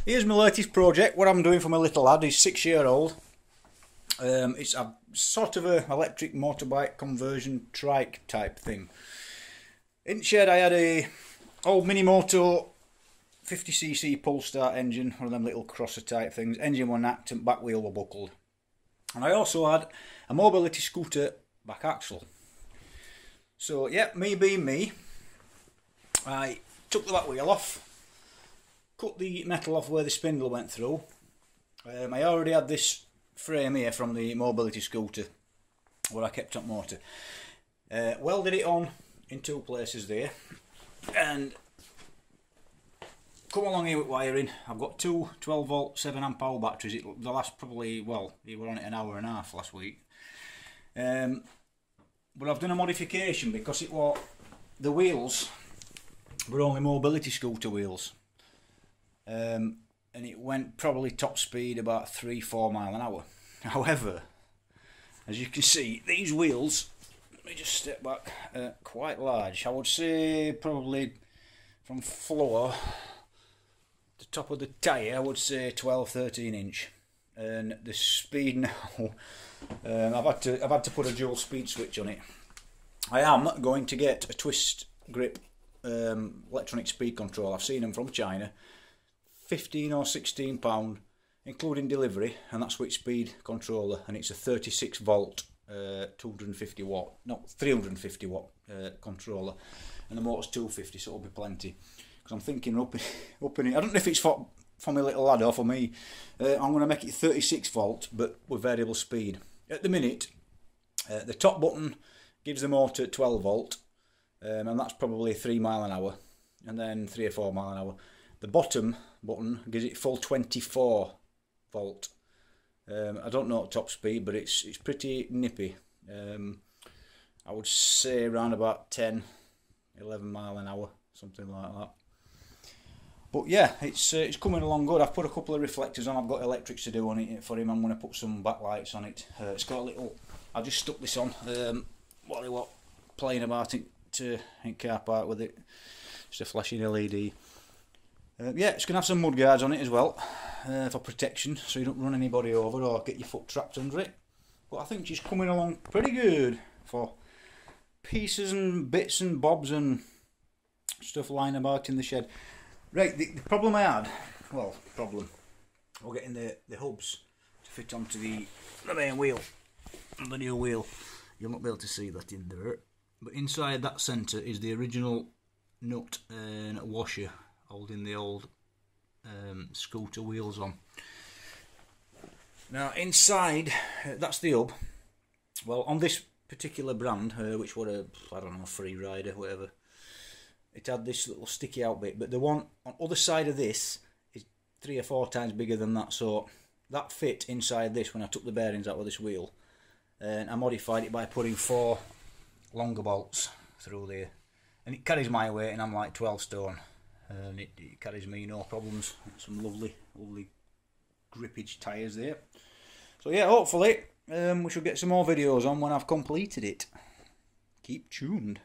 Here's my latest project. What I'm doing for my little lad. He's 6-year-old. It's a sort of a electric motorbike conversion trike type thing. In the shed I had a old mini moto 50cc pull start engine, one of them little crosser type things. Engine was knacked and back wheel were buckled. And I also had a mobility scooter back axle. So yeah, me being me, I took the back wheel off, cut the metal off where the spindle went through. I already had this frame here from the mobility scooter where I kept up motor. Welded it on in 2 places there, and come along here with wiring. I've got 2 12-volt 7-amp hour batteries. The last probably, well, you were on it an hour and a half last week. But I've done a modification because the wheels were only mobility scooter wheels. And it went probably top speed about 3-4 miles an hour. However, as you can see, these wheels, let me just step back, quite large. I would say probably from floor to top of the tyre, I would say 12-13 inch. And the speed now, I've had to put a dual speed switch on it. I am going to get a twist grip electronic speed control. I've seen them from China, £15 or £16, including delivery, and that's switch speed controller, and it's a 36 volt 250 watt, no, 350 watt controller, and the motor's 250, so it'll be plenty. Because I'm thinking upping it. I don't know if it's for my little lad or for me. I'm going to make it 36 volt, but with variable speed. At the minute, the top button gives the motor 12 volt, and that's probably 3 miles an hour, and then 3 or 4 miles an hour. The bottom button gives it full 24 volt. I don't know top speed, but it's pretty nippy. I would say around about 10, 11 miles an hour, something like that. But yeah, it's coming along good. I've put a couple of reflectors on. I've got electrics to do on it for him. I'm going to put some backlights on it. It's got a little. I just stuck this on while he was playing about it in car park with it. Just a flashing LED. Yeah, it's going to have some mud guards on it as well for protection, so you don't run anybody over or get your foot trapped under it. But I think she's coming along pretty good for pieces and bits and bobs and stuff lying about in the shed. Right, the problem I had, well, we're getting the hubs to fit onto the main wheel, the new wheel. You'll not be able to see that in there, but inside that centre is the original nut and washer holding the old scooter wheels on. Now inside, that's the hub. Well, on this particular brand, which were I don't know, Free Rider, whatever, it had this little sticky out bit, but the one on the other side of this is 3 or 4 times bigger than that, so that fit inside this when I took the bearings out of this wheel, and I modified it by putting 4 longer bolts through there, and it carries my weight, and I'm like 12 stone, and it carries me no problems. Some lovely grippage tyres there. So yeah, hopefully we shall get some more videos on when I've completed it. Keep tuned.